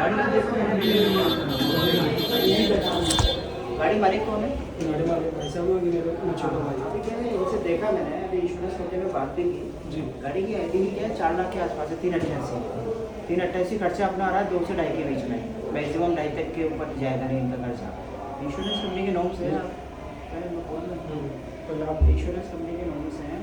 गाड़ी मालिक कौन है? गाड़ी मालिक भाई साहब वो मेरे छोटा भाई। ठीक है, इनसे देखा मैंने, अभी इंश्योरेंस कंपनी में बात भी की जी। गाड़ी की आईडी क्या है, 4 लाख के आसपास है, 388 खर्चा अपना आ रहा है 2 से 2.5 के बीच में, मैक्सिमम 2.5 तक के ऊपर जाएगा नहीं इनका खर्चा। इंश्योरेंस कंपनी के नॉर्म्स है, इंश्योरेंस कंपनी के नॉर्म्स हैं,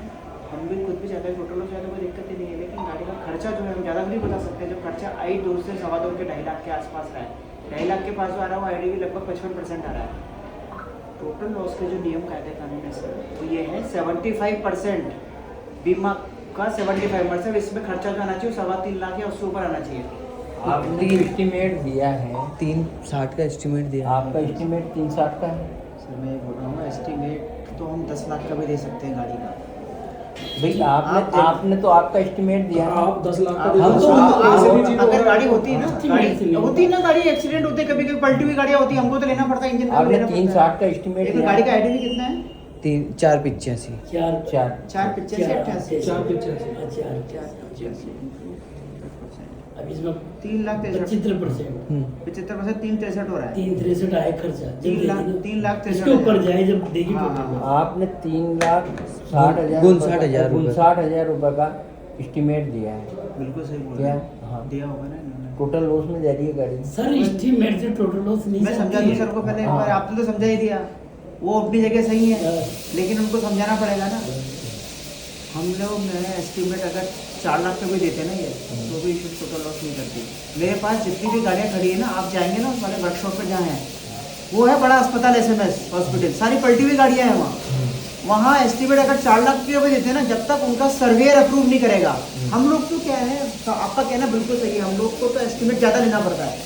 हम भी खुद भी चाहते हैं टोटल हो जाए कोई दिक्कत ही नहीं है, लेकिन गाड़ी का खर्चा जो है हम ज़्यादा नहीं बता सकते। जो खर्चा आई 2 से 2.25 के 2.5 लाख के आसपास रहा है, 2.5 लाख के पास जो आ रहा है वो आईडी भी लगभग 55% आ रहा है। टोटल लॉस के जो नियम कायदे कानून है सर, तो ये है 75% बीमा का 75%, इसमें खर्चा जो आना चाहिए 3.25 लाख या उससे ऊपर आना चाहिए। आपने एस्टिमेट दिया है 360 का एस्टिमेट दिया, आपका एस्टिमेट 360 का है। सर मैं ये बोल रहा हूँ एस्टिमेट तो हम 10 लाख का भी दे सकते हैं गाड़ी का। भाई आपने तो आपका एस्टिमेट दिया है। आप 10 लाख का हम तो अगर गाड़ी होती है ना, गाड़ी एक्सीडेंट होते कभी कभी पलटी हुई गाड़ियाँ होती है, हमको तो लेना पड़ता है इंजन का, आपने 360 का एस्टिमेट दिया। गाड़ी का आईडी भी कितना है? 485 अब इसमें 3,63,75%, 3,63 हो रहा है, 363 आया खर्चा 3,63,000 इसके ऊपर जाए जब देगी टोटल। आपने 3,60,000 रुपए का एस्टिमेट दिया है। बिल्कुल सही बोल क्या? रहे हैं। हाँ। दिया होगा ना इन्होंने। टोटल लॉस में जा रही है गाड़ी। सर एस्टीमेट से टोटल लॉस नहीं मैं समझा दूँ सर को पहले, हाँ। आपने तो समझा ही दिया, वो अपनी जगह सही है, लेकिन उनको समझाना पड़ेगा ना। हम लोग एस्टीमेट अगर 4 लाख का भी देते हैं ना ये, तो भी इशू टोटल लॉस नहीं करती। मेरे पास जितनी भी गाड़ियाँ खड़ी है ना, आप जाएंगे ना हमारे वर्कशॉप पे जहाँ है, वो है बड़ा अस्पताल SMS हॉस्पिटल, सारी पलटी हुई गाड़ियाँ हैं वहाँ एस्टीमेट अगर 4 लाख के भी देते हैं ना, जब तक उनका सर्वेयर अप्रूव नहीं करेगा। हम लोग तो क्या है, तो आपका कहना बिल्कुल सही है, हम लोग को तो एस्टीमेट ज़्यादा लेना पड़ता है।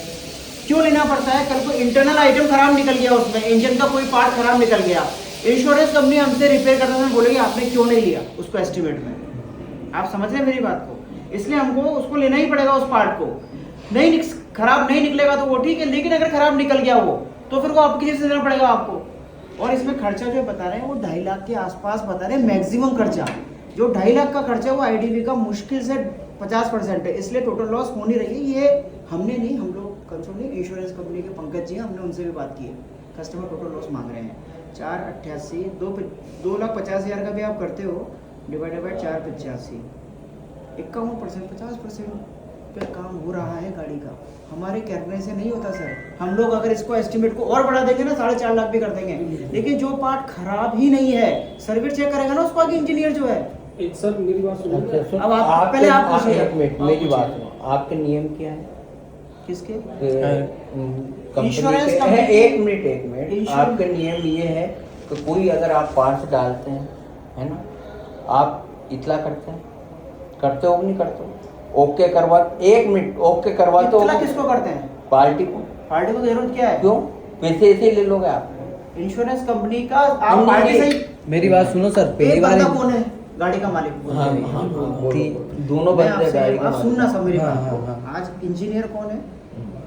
क्यों लेना पड़ता है? कल को इंटरनल आइटम खराब निकल गया, उसमें इंजन का कोई पार्ट खराब निकल गया, इंश्योरेंस कंपनी हमसे रिपेयर करते समय बोलेगी आपने क्यों नहीं लिया उसको एस्टीमेट में। आप समझ रहे हैं मेरी बात को? इसलिए हमको उसको लेना ही पड़ेगा उस पार्ट को। नहीं खराब नहीं निकलेगा तो वो ठीक है, लेकिन अगर खराब निकल गया वो, तो फिर वो आपकी जेब से देना पड़ेगा आपको। और इसमें खर्चा जो बता रहे हैं वो 2.5 लाख के आसपास बता रहे हैं मैक्सिमम खर्चा। जो 2.5 लाख का खर्चा है वो IDV का मुश्किल से 50% है, इसलिए टोटल लॉस हो नहीं रही है। ये हमने नहीं, हम लोग कंसर्न नहीं, इंश्योरेंस कंपनी के पंकज जी, हमने उनसे भी बात की है। कस्टमर टोटल लॉस मांग रहे हैं 488, 2,50,000 का भी आप करते हो, डिवाइडेड बाय 485, 51%, 50% पे काम हो रहा है गाड़ी का। हमारे करने से नहीं होता सर। हम लोग अगर इसको एस्टिमेट को और बढ़ा देंगे ना, 4.5 लाख भी कर देंगे, लेकिन जो पार्ट खराब ही नहीं है, सर्विस चेक करेगा ना उसको आगे इंजीनियर जो है। एक सर मेरी बात सुनो। अब आप पहले आप पूछिए। एक मिनट मेरी बात सुनो, आपके नियम क्या है? किसके? Insurance company. एक मिनट आपका नियम ये है कि कोई अगर आप पार्ट्स डालते हैं, है ना, आप इतला करते हो कि नहीं करते हो? ओके करवा, 1 मिनट ओके करवा तो किसको करते हैं? पार्टी को जरूरत क्या है? क्यों? पैसे ऐसे ले लोगे आप? इंश्योरेंस कंपनी का आप पार्टी से ही। मेरी बात सुनो सर, पहली बार कौन है गाड़ी का मालिक? दोनों बंदे गाड़ी का। आप सुनना सब मेरी बात को। हाँ। आज इंजीनियर कौन है?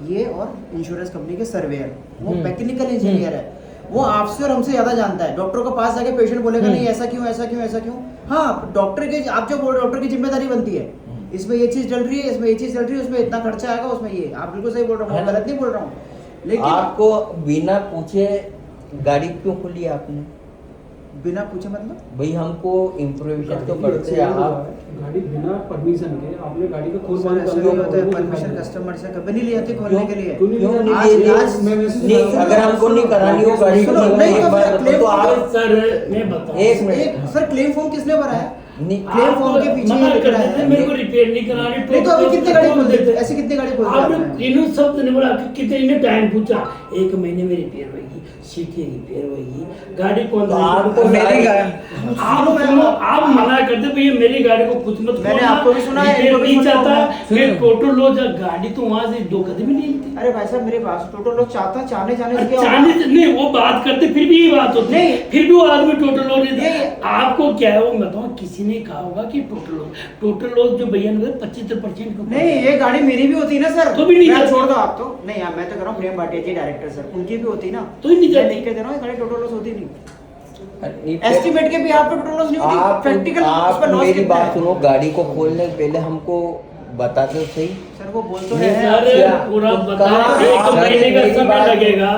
ये और इंश्योरेंस कंपनी के सर्वेयर, वो मैकेनिकल इंजीनियर है, वो आपसे और हमसे ज्यादा जानता है। डॉक्टर के पास जाके पेशेंट बोलेगा नहीं ऐसा क्यों ऐसा क्यों ऐसा क्यों। हाँ, डॉक्टर के आप जो बोल रहे, डॉक्टर की जिम्मेदारी बनती है, इसमें ये चीज डल रही है, इसमें ये चीज डल रही है, उसमें इतना खर्चा आएगा, उसमें ये। आप बिल्कुल सही बोल रहे हो, गलत नहीं बोल रहा हूँ, लेकिन आपको बिना पूछे गाड़ी क्यों खोली आपने? बिना पूछे मतलब? भाई हमको इम्प्रोविजन तो करते हैं आप। गाड़ी बिना परमिशन के आपने गाड़ी का खोल परमिशन कस्टमर से कभी नहीं लेते खोलने के लिए। नहीं, अगर हमको नहीं करानी हो गाड़ी को, सर मैं बताऊं, एक मिनट सर, क्लेम फॉर्म किसने भरा है? क्लेम फॉर्म के पीछे ये लिख रहा है मेरे को रिपेयर नहीं करानी। तो अभी कितनी गाड़ी खोल देते? ऐसी कितनी गाड़ी खोल देते? आपने इन्हों शब्द ने बोला कि कितने टाइम पूछा, 1 महीने में रिपेयर होगी, सीटी रिपेयर होगी, गाड़ी कौन तो आपको मेरी गाड़ी आप मना करते भैया मेरी गाड़ी को कुछ मत। मैंने आपको भी सुना है, इनको भी नहीं सुना चाहता है। मैं टोटल लो जा गाड़ी तो वहां से 2 कदम ही नहीं हिलती। अरे भाई साहब मेरे पास टोटल लोग चाहने से क्या होगा? चाहने से नहीं, वो बात करते फिर भी ये बात होती है, नहीं। फिर भी वो आदमी टोटल लॉस नहीं ये आपको क्या है वो मैं बताऊं, किसी ने कहा होगा कि टोटल लॉस जो भैया ने 75% नहीं, ये गाड़ी मेरी भी होती है ना सर, तो भी नहीं मैं जाती। छोड़ दो आप तो। नहीं यार, मैं तो कर रहा हूँ प्रेम भाटिया जी डायरेक्टर सर, उनकी भी होती ना, तो ही नहीं मैं जाती। लिख के दे रहा हूँ, गाड़ी टोटल लॉस होती नहीं। नहीं, एस्टीमेट के भी आप पे टोटल लॉस नहीं होती, आप प्रैक्टिकल उस पर लॉस मेरी कितना बात है? सुनो, गाड़ी को खोलने से पहले हमको बता दो सही। सर वो बोल तो ये रहे हैं सर आपसे। पूरा बता कहाँ एक आप- महीने का मेरी समय बात- लगेगा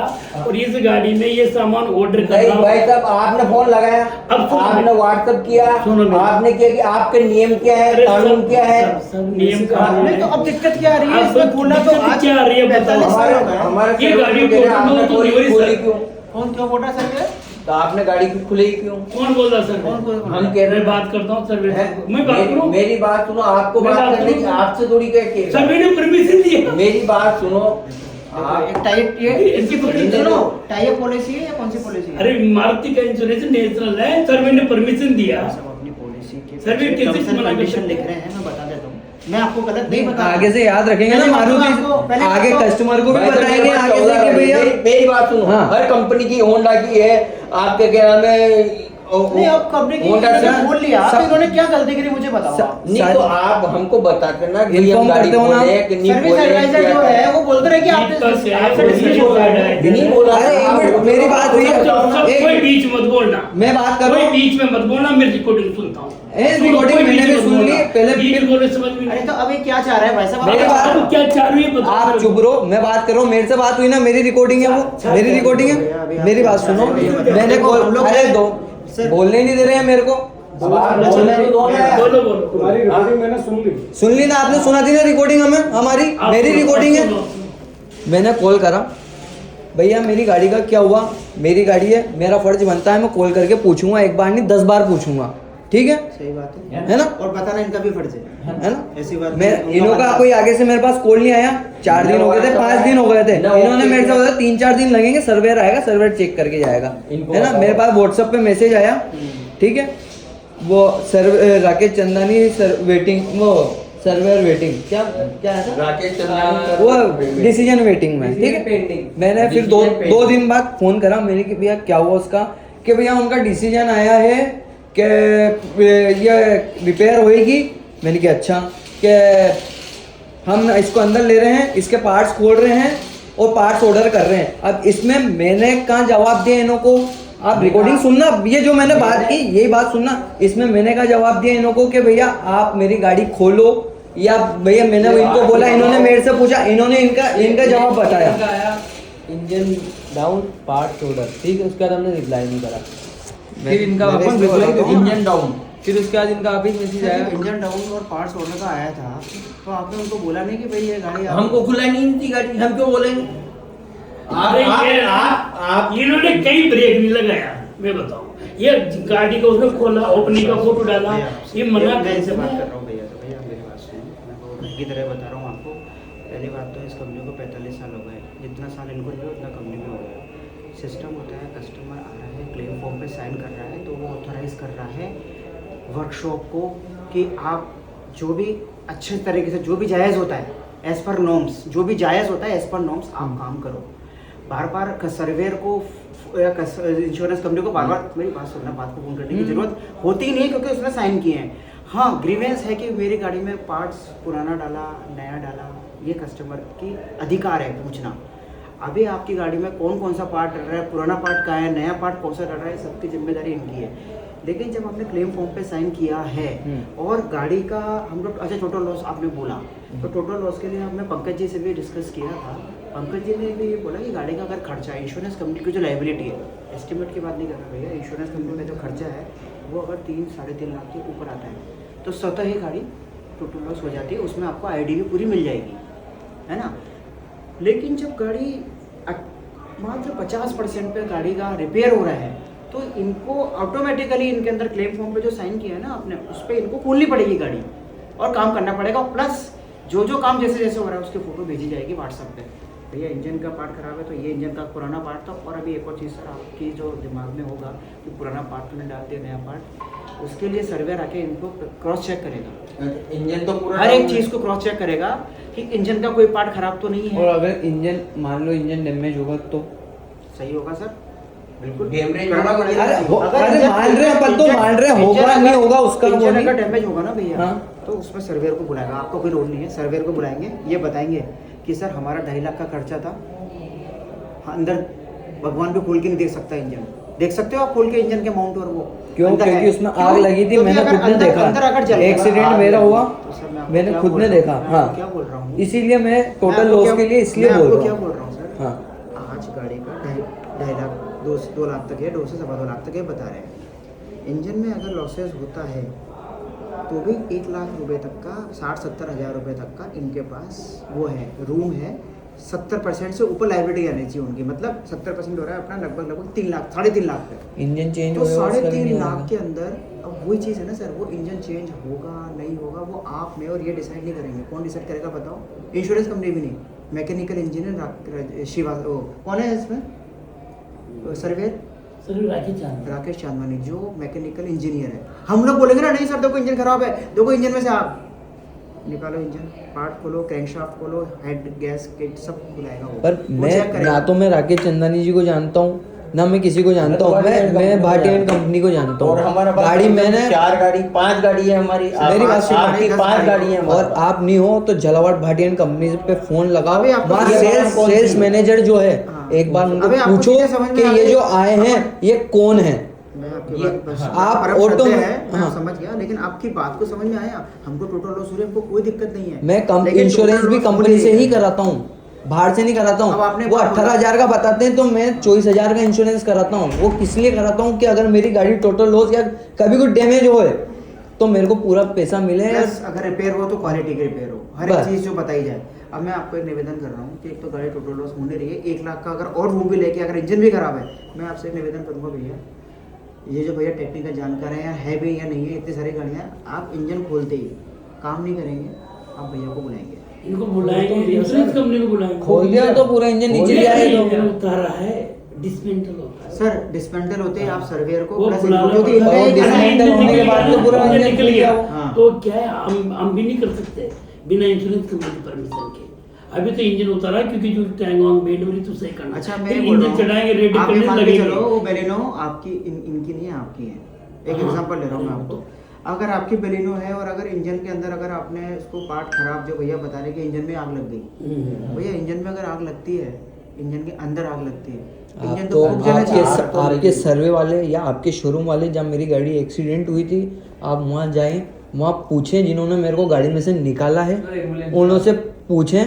और इस गाड़ी में ये सामान ऑर्डर नहीं करना भाई साहब, आपने फोन लगाया, अब सुनो आपने मेरी- व्हाट्सएप किया, सुनो मेरी- आपने किया कि आपके नियम क्या है, अरे कानून सब- क्या है। सब नियम कानून नहीं तो है। अब दिक्कत क्या आ रही है अब इसमें बोला तो दिक्कत आज क्या आ रही है बताओ? 45 साल हो गए। हमारे ये सर्वर गाड़ी को कह रहे हैं, को आपने तो खोली डिलीवरी खोली सर। क्यों? कौन क्यों बोल रहा है सर ये? तो आपने गाड़ी की खुली क्यों? कौन बोल रहा सर? कौन बोल रहा हम है? कह रहे मैं हैं बात करता हूँ सर हैं? मैं बात करूँ मेरी बात सुनो, आपको मैं बात बात करने की करूँ। आपसे थोड़ी क्या की सर मैंने परमिशन दिया मेरी बात सुनो, देखो, आप एक टाइप ये इसकी सुनो सुनो। टाइप पॉलिसी है या कौन सी पॉलिसी है? अरे मारुति का इंश्योरेंस नेशनल है सर, मैंने परमिशन दिया। सब अपनी पॉलिसी के सर, ये कैसे टर्म्स एंड मना कर कंडीशन सकते लिख हैं? रहे हैं, मैं बता देता हूँ। मैं आपको गलत नहीं नहीं बता आगे से याद रखेंगे ना पहले मारुति आपको- पहले आगे आपको- कस्टमर को भी भाई साहब, बताएंगे मेरे पास आगे से 14 कि भैया मेरी बात सुनो, हाँ। हर कंपनी की होंडा की है, आपके क्या नाम है नहीं अब कंपनी की होंडा इन्होंने से बोल लिया तो सब- इन्होंने क्या गलती करी मुझे बताओ आप। नहीं तो आप हमको बताते ना कि हम Inform गाड़ी करते हो ना। बोले कि नहीं सर्विस बोले, एडवाइजर क्या जो करें। है वो बोलते रहे कि आपने बस है, आपसे वो डिस्कस नहीं हो बोल रहा रहा है। है। नहीं बोला अरे एक आप मिनट, बोलो। मेरी बात हुई है। एक कोई मिनट। बीच मत बोलना, मैं बात कर रहा कोई हूँ बीच में मत बोलना, मैं रिकॉर्डिंग सुनता हूँ। रिकॉर्डिंग कोई मैंने बीच भी मत सुन ली बोलना। पहले बीच फिर बोलने समझ में अरे नहीं। तो अभी क्या चाह रहे हैं भाई साहब? मेरी आप- बात- अब क्या चाह रही है बताओ आप मेरे चुप को। रहो, मैं बात कर रहा हूँ, मेरे से बात हुई ना, मेरी रिकॉर्डिंग है वो, मेरी रिकॉर्डिंग है, मेरी बात सुनो, मैंने कॉल अरे दो बोलने नहीं दे रहे हैं मेरे को, अब आप बोलने तो दो ना। बोलो बोलो तुम्हारी रिकॉर्डिंग मैंने सुन ली। सुन ली ना आपने, सुना थी ना रिकॉर्डिंग हमें हमारी, आप मेरी सुनो, रिकॉर्डिंग आप है। सुनो। मैंने कॉल करा, भैया मेरी गाड़ी का क्या हुआ, मेरी गाड़ी है, मेरा फर्ज बनता है मैं कॉल करके पूछूंगा, एक बार नहीं 10 बार पूछूंगा, ठीक है सही बात है है ना, और बताना इनका भी फर्ज है ना। ऐसी बात मैं नहीं, इनों उनका का मतलब- कोई आगे से मेरे पास कॉल नहीं आया, 4 दिन हो गए थे, 5 दिन हो गए थे, ना, इन्होंने ओके, मेरे से ठीक है। बोला 3-4 दिन लगेंगे, सर्वेयर आएगा, सर्वेयर चेक करके जाएगा, इनको है ना। बताओ। मेरे पास व्हाट्सएप पे मैसेज आया, ठीक है, वो राकेश चंदानी वेटिंग, वो सर्वेयर वेटिंग, क्या क्या है सर? राकेश चंद्रानी वो डिसीजन वेटिंग में, ठीक है। पेंडिंग। मैंने फिर Decision दो pending। दिन बाद फोन करा मैंने कि भैया क्या हुआ उसका, कि भैया उनका डिसीजन आया है कि ये रिपेयर होएगी। मैंने कहा अच्छा, कि हम इसको अंदर ले रहे हैं, इसके पार्ट्स खोल रहे हैं और पार्ट्स ऑर्डर कर रहे हैं। अब इसमें मैंने कहाँ जवाब दिया इन्हों को, आप रिकॉर्डिंग सुनना, ये जो मैंने बात की यही बात सुनना, इसमें मैंने कहा जवाब दिया इन्हों को कि भैया आप मेरी गाड़ी खोलो, या भैया मैंने इनको बोला, इन्होंने मेरे से पूछा, इन्होंने इनका जवाब बताया, इंजन डाउन पार्ट ऑर्डर, ठीक है। उसके बाद हमने रिप्लाई नहीं करा, फिर इनका मैं वापस इसको रिप्लाई बताता हूँ। Engine down. फिर उसके बाद इनका वापस मैसेज आया। इंजन डाउन और पार्ट्स ऑर्डर का आया था तो आपने उनको बोला नहीं कि भाई ये गाड़ी आप- हमको खुला नहीं थी गाड़ी, हम क्यों बोलेंगे? अरे ये आप इन्होंने कहीं ब्रेक नहीं लगाया, मैं बताऊं, ये गाड़ी को उसने खोला, ओपनिंग का फोटो डाला, ये मना मैं इनसे कर बात कर रहा हूँ भैया, तो भैया मेरी बात सुनो, मैं तो की तरह बता रहा हूँ आपको। पहली बात तो इस कंपनी को 45 साल हो गए, जितना साल इनको जो उतना कंपनी में हो गया। सिस्टम होता है, कस्टमर आ रहा है, क्लेम फॉर्म पे साइन कर रहा है, तो वो ऑथोराइज कर रहा है वर्कशॉप को कि आप जो भी अच्छे तरीके से, जो भी जायज़ होता है एज़ पर नॉर्म्स, जो भी जायज़ होता है एज़ पर नॉर्म्स आप काम करो। बार बार सर्वेयर को या इंश्योरेंस कंपनी को बार बार मेरी बात सुनना, बात को फोन करने की जरूरत होती ही नहीं है, क्योंकि उसने साइन किए हैं। हाँ, ग्रीवेंस है कि मेरी गाड़ी में पार्ट्स पुराना डाला, नया डाला, ये कस्टमर की अधिकार है पूछना। अभी आपकी गाड़ी में कौन कौन सा पार्ट डल रहा है, पुराना पार्ट कहाँ है, नया पार्ट कौन सा डल रहा है, सबकी जिम्मेदारी इनकी है। लेकिन जब आपने क्लेम फॉर्म पे साइन किया है और गाड़ी का हम लोग, अच्छा टोटल लॉस आपने बोला, तो टोटल लॉस के लिए हमने पंकज जी से भी डिस्कस किया था। पंकज जी ने भी ये बोला कि गाड़ी का अगर खर्चा है, इंश्योरेंस कंपनी की जो लाइबिलिटी है, एस्टिमेट की बात नहीं कर रहा भैया, इंश्योरेंस कंपनी में जो खर्चा है वो अगर 3-3.5 लाख के ऊपर आता है तो स्वतः ही गाड़ी टोटल लॉस हो जाती है, उसमें आपको आईडी भी पूरी मिल जाएगी, है ना। लेकिन जब गाड़ी मात्र 50% पे गाड़ी का रिपेयर हो रहा है तो इनको ऑटोमेटिकली इनके अंदर क्लेम फॉर्म पे जो साइन किया है ना आपने, उस पर इनको खोलनी पड़ेगी गाड़ी और काम करना पड़ेगा। प्लस जो जो काम जैसे जैसे हो रहा है उसकी फ़ोटो भेजी जाएगी व्हाट्सएप पे, भैया इंजन का पार्ट खराब है तो ये इंजन का पुराना पार्ट था। और अभी एक और चीज़ सर आपकी जो दिमाग में होगा कि पुराना पार्ट तो नहीं डालते, नया पार्ट, उसके लिए सर्वेयर आके इनको क्रॉस चेक करेगा, इंजन तो पूरा हर एक चीज़ को क्रॉस चेक करेगा कि इंजन का कोई पार्ट खराब तो नहीं और है। अगर इंजन मान लो इंजन डैमेज होगा तो सही होगा सर, बिल्कुल डैमेज करना होगा, पड़ेगा। अरे अगर अरे इंजन- मान रहे हैं अपन, तो इंजन- मान रहे हैं, इंजन होगा अगर- नहीं होगा उसका वो इंजन नहीं। अगर डैमेज होगा ना भैया, हाँ। तो उसमें सर्वेयर को बुलाएगा, आपका कोई रोल नहीं है, सर्वेयर को बुलाएंगे, ये बताएंगे कि सर हमारा 2.5 लाख का खर्चा था, हाँ, अंदर भगवान भी खोल के नहीं देख सकता इंजन, देख सकते हो आप खोल के इंजन के माउंट और वो क्यों? अंदर क्योंकि है। उसमें क्यों? आग लगी थी, क्योंकि मैंने अगर खुद ने अंदर- देखा। अंदर अगर जल गया, एक्सीडेंट आग मेरा लगी। हुआ, तो सर मैं आपको मैंने क्या खुद बोल ने रहा हूँ? देखा। मैं हाँ, आपको क्या बोल रहा हूँ? इसीलिए मैं मैं टोटल आपको लॉस क्या- के लिए इसलिए मैं बोल आपको रहा क्या हूँ। बोल रहा हूँ सर, हाँ, आज गाड़ी का 2.5 लाख 2 लाख तक है, 2 से 2.25 लाख तक है बता रहे हैं। इंजन में अगर लॉसेस होता है तो भी 1 लाख रुपए तक का, 60-70 हज़ार रुपए तक का इनके पास वो है, रूम है। 70% से ऊपर लाइबिलिटी आनी चाहिए उनकी, मतलब 70% हो रहा है अपना लगभग 3 लाख 3.5 लाख तक। इंजन चेंज तो होगा, उसका भी 3.5 नहीं लाख आएगा। के अंदर अब वही चीज़ है ना सर, वो इंजन चेंज होगा नहीं होगा वो आप में और ये डिसाइड नहीं करेंगे। कौन डिसाइड करेगा बताओ? इंश्योरेंस कंपनी भी नहीं, मैकेनिकल इंजीनियर शिवा कौन है इसमें सर्वेयर सर राकेश चांद राकेश चांदवानी जो मैकेनिकल इंजीनियर है। हम लोग बोलेंगे ना नहीं सर देखो इंजन खराब है, देखो इंजन में से आप निकालो, इंजन पार्ट खोलो, क्रैंकशाफ्ट खोलो, हेड गैस किट सब खुलाएगा वो। पर वो चेक मैं करेगा। ना तो मैं राकेश चंदानी जी को जानता हूँ, ना मैं किसी को जानता हूँ। मैं भाटी एंड कंपनी को जानता और हूँ। हमारा पास गाड़ी मैंने 4 गाड़ी 5 गाड़ी है हमारी। मेरी बात सुनो, आपकी 5 गाड़ी है हमारे और पास। आप नहीं हो तो जलावाड़ भाटी एंड कंपनी पे फोन लगाओ। अभी आपको वहाँ ये सेल्स कौन सी सेल्स है? मैनेजर जो है, हाँ। एक बार उनको अभी आपको पूछो चीजें समझ में कि आ ये गई? जो आए हैं ये कौन है। मैं आपकी ये- बात बस आप परम ऑटो सत्य में- है, मैं हाँ। समझ गया, लेकिन आपकी बात को समझ में आया। हमको टोटल लॉस हो रही है, हमको कोई दिक्कत नहीं है। मैं लेकिन इंश्योरेंस total भी loss कंपनी होनी से ही चाहिए। कराता हूँ, बाहर से नहीं कराता अब हूँ। आपने वो बात 18,000 का बताते हैं तो मैं 24,000 का इंश्योरेंस कराता हूँ। वो किस लिए कराता हूँ कि अगर मेरी गाड़ी टोटल लॉस या कभी कुछ डैमेज हो तो मेरे को पूरा पैसा मिले। प्लस अगर रिपेयर हो तो क्वालिटी की रिपेयर हो, हर एक बस। चीज जो बताई जाए। अब मैं आपको एक निवेदन कर रहा हूँ कि एक तो गाड़ी टोटल लॉस होने रही है, 1 लाख का अगर और रूम भी लेके अगर इंजन भी खराब है, मैं आपसे एक निवेदन करूंगा भैया, ये जो भैया टेक्निकल जानकार है भी या नहीं है, इतनी सारी गाड़ियाँ, आप इंजन खोलते ही काम नहीं करेंगे, आप भैया को बुलाएंगे। इनको बुलाएंगे, इंश्योरेंस कंपनी को बुलाएंगे। खोल दिया तो पूरा इंजन नीचे ये जाएगा। इंजन उतारा है, डिसमेंटल होता है। सर डिस्मेंटल होते हैं आप सर्वेयर को वो प्लस बुला लो, क्योंकि इनका और एक dismantle होने के बाद तो पूरा इंजन इंजन निकल गया। हाँ। तो क्या है, हम भी नहीं कर सकते बिना इंश्योरेंस कंपनी परमिशन के। अभी तो इंजन उतारा क्योंकि जो टैंक ऑन बेड वाली तो सही करना। अच्छा फिर मैं बोल रहा इंजन चढ़ाएंगे, हूँ, रेडी आप ये करने मान के लगेंगे। चलो वो बेलिनो आपकी इनकी नहीं है, आपकी है। एक हाँ। एग्जांपल ले रहा हूँ मैं आपको। अगर आपकी बेलिनो है और अगर इंजन के अंदर अगर आपने उसको पार्ट खराब, जो भैया बता रहे कि इंजन में आग लग गई, भैया इंजन में अगर आग लगती है, इंजन के अंदर आग लगती है, इंजन आप तो तो फूक जाना चाहिए। आपके सर्वे वाले या आपके शोरूम वाले, जब मेरी गाड़ी एक्सीडेंट हुई थी, आप वहाँ जाएं, वहाँ पूछें जिन्होंने मेरे को गाड़ी में से निकाला है, उन्होंने पूछें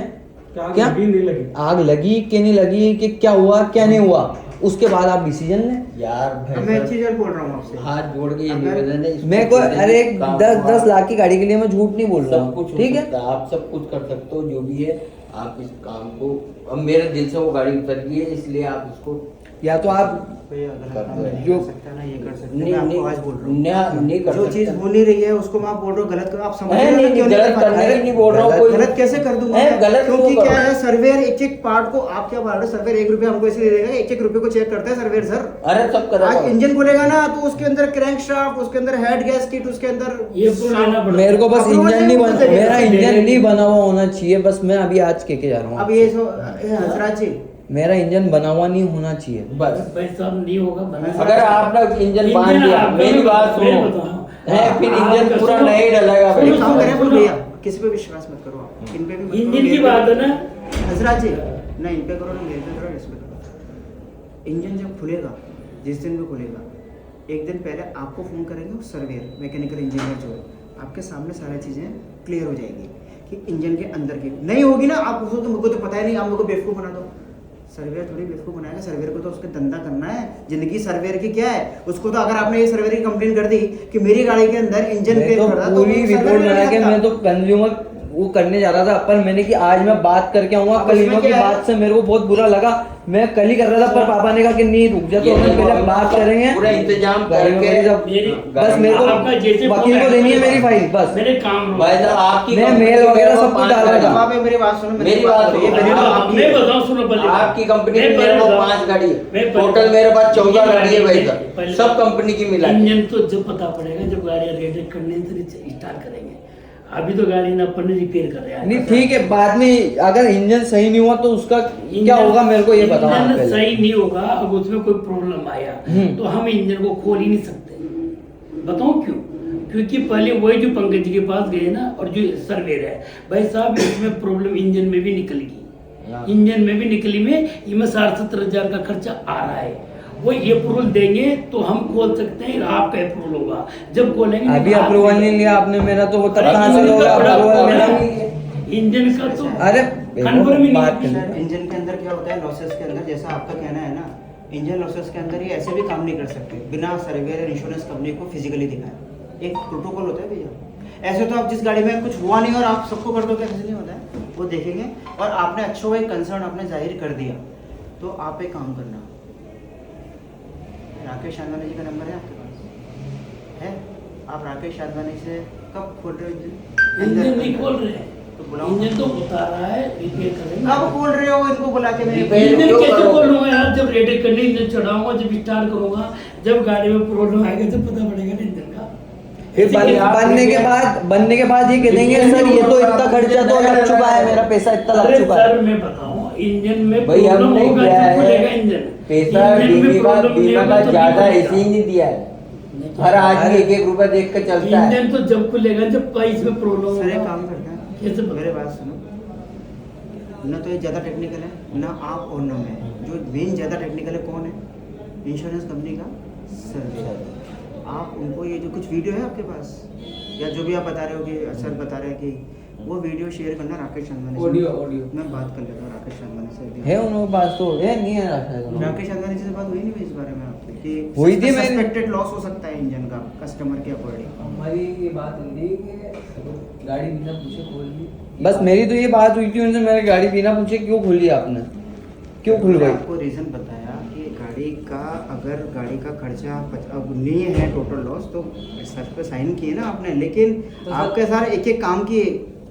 क्या लगी नहीं लगी। आग लगी कि नहीं लगी, कि क्या हुआ क्या नहीं हुआ, उसके बाद आप डिसीजन लें। यार अब मैं एक चीज और बोल रहा हूँ आपसे, हाथ जोड़ के ये अगर- निवेदन है, इसको मैं कोई जल्दी अरे काम 10 करो। लाख की गाड़ी के लिए मैं झूठ नहीं बोल रहा सब कुछ हूँ, हो ठीक है। सकता है, आप सब कुछ कर सकते हो जो भी है। आप इस काम को, अब मेरे दिल से वो गाड़ी उतर गई है, इसलिए आप इसको या तो आप भैया गलत कर काम दो। नहीं जो- कर सकता ना, ये कर सकते हैं। नहीं मैं आपको नहीं आज बोल रहा हूँ, नहीं कर जो सकते। चीज हो नहीं रही है उसको मैं आप बोल रहा हूँ गलत करो, आप समझ नहीं, रहे हो ना, नहीं, क्यों गलत कर करना पाते? ही नहीं बोल रहा हूँ, गलत- कोई- गलत कैसे कर दूंगा नहीं, मैं? गलत क्यों क्योंकि करो? क्या है, सर्वेयर एक एक पार्ट को, आप क्या बोल रहे हो, सर्वेयर 1 रुपया हमको इसलिए देगा, 1 रुपये को चेक करता है सर्वेयर सर। अरे सब करा आज इंजन खोलेगा ना तो उसके अंदर क्रैंक शाफ्ट, उसके अंदर हेड गैस किट, उसके अंदर ये प्रूव लेना पड़ता मेरे को बस Approval इंजन नहीं नहीं बना, होता है, मेरा ये इंजन नहीं बना हुआ होना चाहिए, बस मैं अभी आज के जा रहा अब हूँ। ये हजरात जी, मेरा इंजन बना हुआ नहीं होना चाहिए। बस। भाई साहब नहीं होगा बना। अगर आपने इंजन बांध दिया, आपका मेरी बात मैं सुनो, बताऊं। है फिर आप- इंजन आप पूरा सुनो। नहीं डलेगा भाई। एक काम करें बोल सुनो। भैया, किसी पे विश्वास मत करो आप, इन पे भी मत करो, इंजन की मेरे बात पे- है ना। हजरात जी नहीं, इन पे करो ना, मेरे पे करो, इस पे करो। इंजन जब खुलेगा, जिस दिन भी खुलेगा, एक दिन पहले आपको फोन करेंगे सर्वेयर मैकेनिकल इंजीनियर जो है, आपके सामने सारी चीजें क्लियर हो जाएगी कि इंजन के अंदर की नहीं होगी ना, आप उसको तो मुझको तो पता ही नहीं, आप लोग को बेवकूफ बना दो। सर्वेयर थोड़ी बेवकूफ बनाएगा, सर्वेयर को तो उसके धंधा करना है, जिंदगी सर्वेयर की क्या है उसको। तो अगर आपने ये सर्वेयर की कंप्लेन कर दी कि मेरी गाड़ी के अंदर इंजन मैं फेल तो कर रहा, पूरी वो रिपोर्ट सर्वेयर बना के नहीं मैं तो करता। कंज्यूमर वो करने जा रहा था, पर मैंने कि आज मैं बात करके आऊंगा। अब कल उसमें इन्हों की क्या है? बात से मेरे को बहुत बुरा लगा, मैं कल ही कर रहा था, पर पापा ने कहा कि नहीं रुक जा, तो ये हम देखो, पहले बात करेंगे, पूरा इंतजाम गाड़ी में करके- मेरी जब- मेरी- बस मेरे आपका जैसे को फोन वकील को आया, देनी है मेरी फाइल, बस मेरे काम भाई साहब आपकी मैं कंपनी मेल की वगैरह मेरे को सब कुछ 5 डाल रहा गाड़ी था। है। आप मेरी बात सुनो, मेरी बात ये सुनो। मेरी बात आप- आपकी मैं है। बताऊं, सुनो पहले आपकी कंपनी मैं की पहले मेरे को बताऊं। 5 गाड़ी मैं है, पहले टोटल मेरे पास 14 इंजन गाड़ी है भाई पहले- साहब, सब कंपनी की मिला के। इंजन तो जब पता पड़ेगा जब गाड़ी रेडी करने स्टार्ट करेंगे। अभी तो गाड़ी ना अपन ने रिपेयर कर रहे हैं। नहीं ठीक है, बाद में अगर इंजन सही नहीं हुआ तो उसका क्या इंजन- होगा मेरे को ये बताओ आप इंजन पहले। सही नहीं होगा, अब उसमें कोई प्रॉब्लम आया तो हम इंजन को खोल ही नहीं सकते। बताओ क्यों? क्योंकि पहले वही जो पंकज जी के पास गए ना, और जो सर्वेयर है भाई साहब, इसमें प्रॉब्लम इंजन में भी निकल गई, इंजन में भी निकली में इसमें 60-70 हजार का खर्चा आ रहा है, वो ये अप्रूवल देंगे तो हम खोल सकते हैं, आपका अप्रूवल होगा। जब खोलेंगे अभी तो अप्रूवल आप- नहीं लिया आपने मेरा, तो वो तब अरे कहाँ से इंजन होगा का बड़ा अप्रूवल प्रॉब्लम मेरा? है। इंजन का तो अरे कन्फर्म ही बात नहीं है। करनी। इंजन के अंदर क्या होता है, लॉसेस के अंदर, जैसा आपका कहना है ना, इंजन लॉसेस के अंदर ये ऐसे भी काम नहीं कर सकते बिना सर्वेयर और इंश्योरेंस कंपनी को फिजिकली दिखाए। एक प्रोटोकॉल होता है भैया। ऐसे तो आप जिस गाड़ी में कुछ हुआ नहीं और आप सबको कर दो, क्या ऐसे नहीं होता है, वो देखेंगे। और आपने अच्छा हुआ एक कंसर्न आपने जाहिर कर दिया, तो आप एक काम करना, राकेश आडवाणी जी का नंबर है आपके पास है? आप राकेश आडवाणी से कब खोल रहे हो इंजन नहीं खोल रहे हैं, तो बुलाओ। इंजन तो उतारा है, रिपेयर करेंगे। कब खोल रहे हो, इनको बुला के मेरे रिपेयर इंजन क्यों कैसे करोगे? खोलूंगा यार? जब रेडी करने इंजन चढ़ाऊंगा, जब स्टार्ट करूंगा, जब गाड़ी में प्रॉब्लम आएगा तो पता पड़ेगा ना इंजन का। फिर ऐसे कैसे- बनने के बाद ये कह देंगे सर ये तो इतना खर्चा तो लग चुका है, मेरा पैसा इतना अरे लग चुका है। सर मैं बताऊं, इंजन में भाई प्रॉब्लम हमने होगा क्या जब खुलेगा है, इंजन। पैसा इंजन में बीमा का प्रॉब्लम नहीं बीमा होगा का तो ज्यादा नहीं ऐसे ही खुलेगा। नहीं दिया है। हर आदमी एक एक रुपए देख कर चलता है। इंजन तो जब खुलेगा जब प्राइस में प्रॉब्लम सर एक होगा। काम करते हैं, कैसे पता? मेरे बात सुनो, ना तो ये ज़्यादा टेक्निकल है, ना आप और ना मैं। जो मेन ज़्यादा टेक्निकल है कौन है? इंश्योरेंस कंपनी का सर्वे। आप उनको ये जो कुछ वीडियो है आपके पास, या जो भी आप बता रहे हो कि सर बता रहे हैं कि वो वीडियो शेयर करना राकेश आडवाणी से। ऑडियो मैं बात कर लेता हूँ राकेश आडवाणी से अभी। है उनके पास तो है, नहीं है शायद। राकेश आडवाणी से बात हुई नहीं इस बारे में आपकी कि हुई थी मेरी। सस्पेक्टेड लॉस हो सकता है इंजन का कस्टमर के अकॉर्डिंग। हमारी ये बात हुई थी कि गाड़ी बिना पूछे खोल ली। बस मेरी तो ये बात हुई थी उनसे, मेरी गाड़ी बिना पूछे क्यों खोली आपने, क्यों खुल मैंने गई? आपको रीज़न बताया कि गाड़ी का, अगर गाड़ी का खर्चा अब नहीं है टोटल लॉस, तो सर पे साइन किए ना आपने, लेकिन तो आपके सारे एक एक काम किए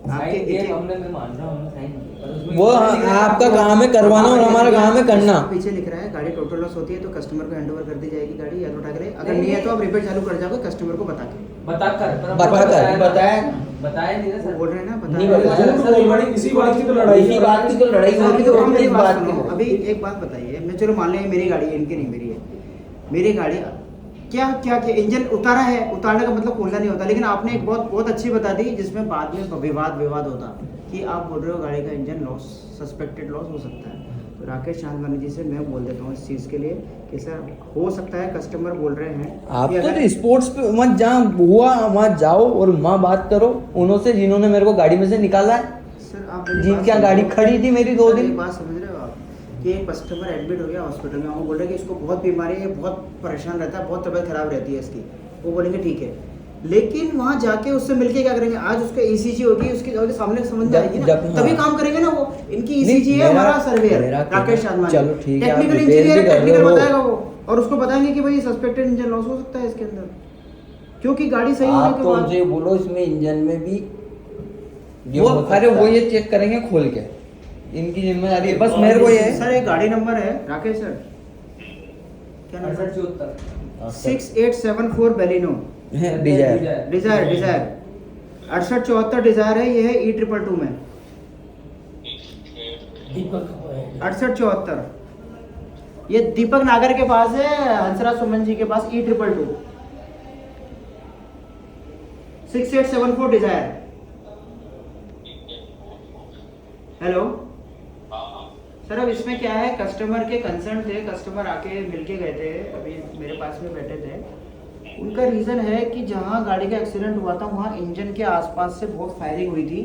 आपके साइन किए एक हमने, मैं मान रहा हूँ हमने साइन किए, पर उसमें वो आपका काम है करवाना और हमारा काम है करना। पीछे लिख रहा है गाड़ी टोटल लॉस होती है तो कस्टमर को हैंड ओवर कर दी जाएगी गाड़ी, या तो उठा के, अगर नहीं है तो आप रिपेयर चालू कर जाओगे कस्टमर को बता के। बताया ना। बताया नहीं ना वो सर। बोल रहे हैं ना, बता नहीं रहे हैं। बताया। सर इसी बात की तो लड़ाई इसी बात की तो लड़ाई हो रही है, तो और मेरी इस बात बात सुनो, की। अभी एक बात बताइए, मैं चलो मान लें मेरी गाड़ी है, इनकी नहीं मेरी है, मेरी गाड़ी क्या क्या क्या इंजन उतारा है, उतारने का मतलब खोलना नहीं होता, लेकिन आपने एक बहुत बहुत अच्छी बता दी जिसमें बाद में विवाद होता कि आप बोल रहे हो गाड़ी का इंजन लॉस, सस्पेक्टेड लॉस हो सकता है। तो राकेश आडवाणी जी से मैं बोल देता हूँ इस चीज़ के लिए कि सर हो सकता है, कस्टमर बोल रहे हैं आप कि अगर- तो स्पोर्ट्स पे मत, जहाँ हुआ वहाँ जाओ और वहाँ बात करो उन्होंने, जिन्होंने मेरे को गाड़ी में से निकाला है, सर आप मेरी जिनकी बात गाड़ी समझो। खड़ी थी मेरी 2 सर, दिन। एक बात समझ रहे हो आप कि एक कस्टमर एडमिट हो गया हॉस्पिटल में, वो बोल रहे हैं कि इसको बहुत बीमारी है, बहुत परेशान रहता है, बहुत तबीयत खराब रहती है इसकी, वो बोलेंगे ठीक है, लेकिन वहाँ जाके उससे मिलके क्या करेंगे, आज उसका ECG होगी, उसके सामने समझ में आएगी ना, तभी काम करेंगे ना वो। इनकी ECG है, हमारा सर्वेयर राकेश आडवाणी, चलो ठीक है, आप टेक्निकल रिपेयर इंजीनियर भी कर रहे टेक्निकल हो। बताएगा वो, और उसको बताएंगे कि भाई सस्पेक्टेड इंजन लॉस हो सकता है इसके अंदर, क्योंकि गाड़ी सही होने आप के तो बाद उनसे बोलो इसमें इंजन में भी ये वो हो अरे सकता वो है। ये चेक करेंगे खोल के, इनकी जिम्मेदारी है, बस मेरे को ये है। सर एक गाड़ी नंबर है राकेश सर, क्या नंबर? 6874 6874 बेलिनो डिजायर। डिजायर 6874 डिजायर है, ये है E222 में दीपक है। 6874, ये दीपक नागर के पास है, हंसराज सुमन जी के पास E222 6874 डिजायर। हेलो सर, अब इसमें क्या है, कस्टमर के कंसर्न थे, कस्टमर आके मिलके गए थे, अभी मेरे पास में बैठे थे, उनका रीज़न है कि जहाँ गाड़ी का एक्सीडेंट हुआ था वहाँ इंजन के आसपास से बहुत फायरिंग हुई थी,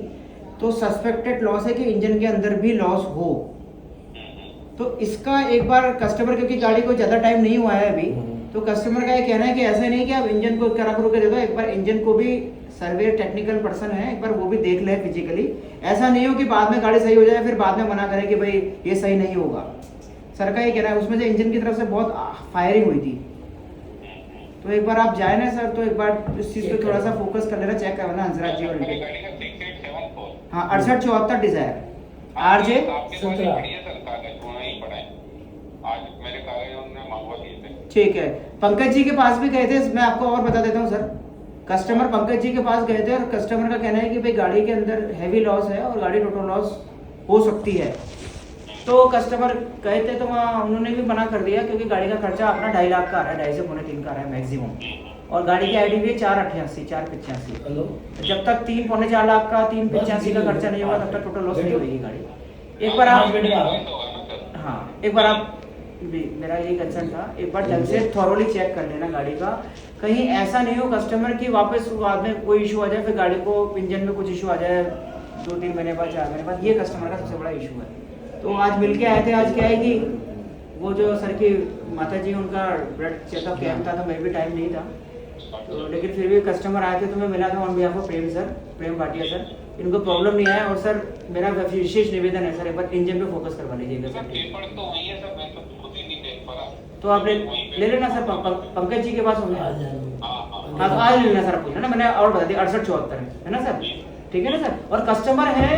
तो सस्पेक्टेड लॉस है कि इंजन के अंदर भी लॉस हो। तो इसका एक बार कस्टमर, क्योंकि गाड़ी को ज़्यादा टाइम नहीं हुआ है अभी, तो कस्टमर का ये कहना है कि ऐसा नहीं कि आप इंजन को करा करो के दे दो, एक बार इंजन को भी सर्वेयर टेक्निकल पर्सन है, एक बार वो भी देख ले फिजिकली, ऐसा नहीं हो कि बाद में गाड़ी सही हो जाए फिर बाद में मना करे कि भाई ये सही नहीं होगा। सर का ये कहना है, उसमें से इंजन की तरफ से बहुत फायरिंग हुई थी, तो एक बार आप जाए ना सर, तो एक बार इस चीज़ पे थोड़ा सा फोकस कर लेना, चेक करना हंसराज जी और इनके। हाँ 6874 डिजायर RJ 17। ठीक है। पंकज जी के पास भी गए थे, मैं आपको और बता देता हूँ सर, कस्टमर पंकज जी के पास गए थे और कस्टमर का कहना है कि भाई गाड़ी के अंदर हैवी लॉस है और गाड़ी टोटल लॉस हो सकती है, तो कस्टमर गए थे तो वहाँ उन्होंने भी मना कर दिया, क्योंकि गाड़ी का खर्चा अपना 2.5 लाख का आ रहा है, 2.5 से 3.5 का आ रहा है मैक्सिमम, और गाड़ी की ID भी है 488 485। हेलो, जब तक 3-4 लाख का 385 का खर्चा नहीं होगा तब तक टोटल लॉस नहीं होगी गाड़ी। एक बार आप, हाँ एक बार आप भी मेरा यही कंसर्न था, एक बार ढंग से थॉरोली चेक कर लेना गाड़ी का, कहीं ऐसा नहीं हो कस्टमर की वापस बाद में कोई इशू आ जाए, फिर गाड़ी को इंजन में कुछ इशू आ जाए 2-3 महीने बाद 4 महीने बाद, ये कस्टमर का सबसे बड़ा इशू है। तो आज मिल के आए थे, आज क्या है कि वो जो सर की माता जी उनका ब्लड चेकअप कैंप था, तो मेरे भी टाइम नहीं था, तो लेकिन फिर भी कस्टमर आए थे तो मैं मिला था on behalf of Prem sir, Prem Bhatia sir, इनको प्रॉब्लम नहीं आया। और सर मेरा विशेष निवेदन है सर, एक बार इंजन पे फोकस करवा लीजिएगा सर। पेपर तो वही है सर, मैं तो खुद ही नहीं देख पा रहा। तो आप ले लेना सर, पंकज जी के पास होंगे। आ जाएंगे। हाँ तो आज ले लेना सर, पूछना ना, मैंने और बता दिया 6874 है ना सर, ठीक है ना सर। और कस्टमर है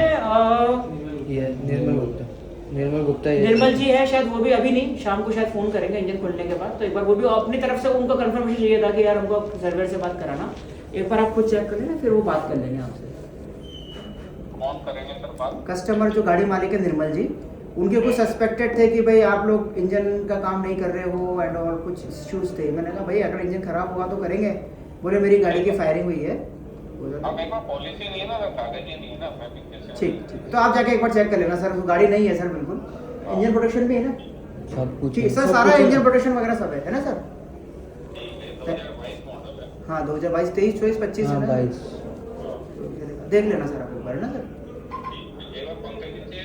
ये निर्मल गुप्ता ये निर्मल जी है, शायद वो भी अभी नहीं, शाम को शायद फोन करेंगे इंजन खोलने के बाद, तो एक बार वो भी अपनी तरफ से उनको कंफर्मेशन चाहिए था कि यार उनको सर्वर से बात कराना, एक बार आप खुद चेक कर लेना, फिर वो बात कर लेंगे आपसे। कौन करेंगे सर बात? कस्टमर जो गाड़ी मालिक है निर्मल जी, उनके कुछ सस्पेक्टेड थे कि भाई आप लोग इंजन का काम नहीं कर रहे हो एंड और कुछ इश्यूज थे। मैंने कहा भाई अगर इंजन खराब हुआ तो करेंगे, बोले मेरी गाड़ी की फायरिंग हुई है। अब मेरे पास पॉलिसी नहीं है ना, कागज ही नहीं है ना, मैं भी कैसे? ठीक ठीक, तो आप जाके एक बार चेक कर लेना सर, गाड़ी नहीं है सर बिल्कुल, इंजन प्रोटेक्शन भी है ना, सब कुछ ठीक है। सर, सारा इंजन प्रोटेक्शन वगैरह सब है ना सर। 2022 मॉडल है। हाँ 2022, 23, 24, 25 हाँ है ना? 22 देख लेना सर आप एक बार, है ना सर। एक बार पंकज जी से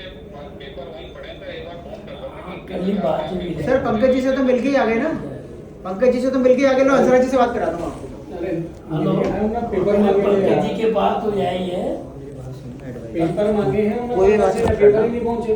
पेपर वहीं पड़े तो एक बार फोन कर लो। कल ही बात हुई है। सर पंकज जी से तो मिलके ही आ गए ना, पंकज जी से तो मिलके ही आ गए, लो अंसरा जी से बात करा दूँ आपको। अरे हेलो, पेपर मांगे पंकज जी हैं, के बात हो जाए है। पेपर मांगे हैं, कोई बात नहीं। पेपर ही नहीं पहुंचे।